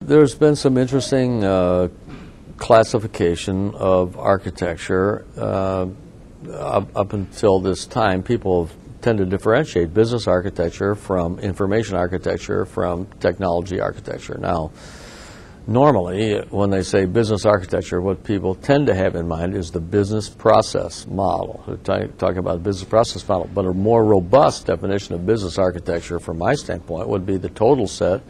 There's been some interesting classification of architecture. Up until this time, people tend to differentiate business architecture from information architecture from technology architecture. Now, normally, when they say business architecture, what people tend to have in mind is the business process model. They're talking about the business process model, but a more robust definition of business architecture, from my standpoint, would be the total set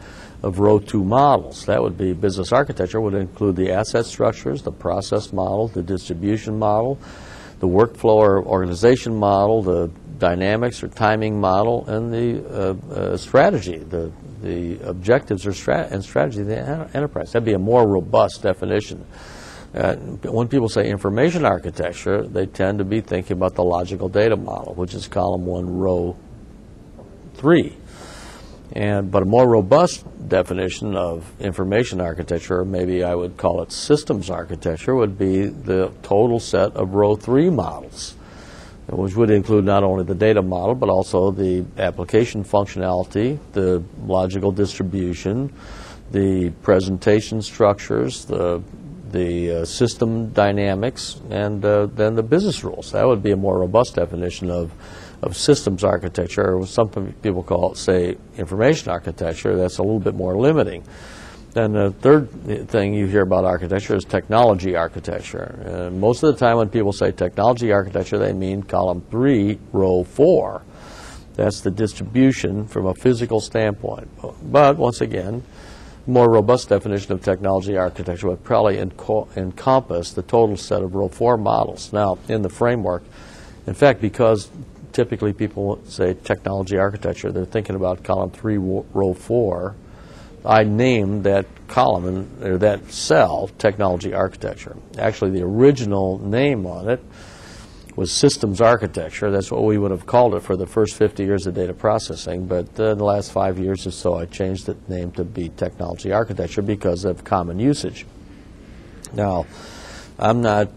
of row 2 models. That would be business architecture, would include the asset structures, the process model, the distribution model, the workflow or organization model, the dynamics or timing model, and the strategy, the objectives and strategy of the enterprise. That'd be a more robust definition. When people say information architecture, they tend to be thinking about the logical data model, which is column 1, row 3. But a more robust definition of information architecture, or maybe I would call it systems architecture, would be the total set of row 3 models, which would include not only the data model, but also the application functionality, the logical distribution, the presentation structures, the system dynamics, and then the business rules. That would be a more robust definition of systems architecture, or some people call it, say, information architecture. That's a little bit more limiting. Then the third thing you hear about architecture is technology architecture. Most of the time when people say technology architecture, they mean column 3, row 4. That's the distribution from a physical standpoint. But once again, more robust definition of technology architecture would probably encompass the total set of row 4 models. Now, in the framework, in fact, because typically people say technology architecture, they're thinking about column 3, row 4. I named that column, or that cell, technology architecture. Actually, the original name on it was systems architecture. That's what we would have called it for the first 50 years of data processing. But in the last 5 years or so, I changed the name to be technology architecture because of common usage. Now, I'm not,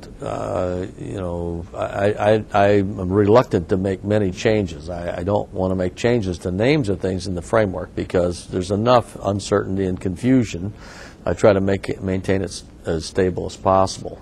I'm reluctant to make many changes. I don't want to make changes to names of things in the framework because there's enough uncertainty and confusion. I try to maintain it as stable as possible.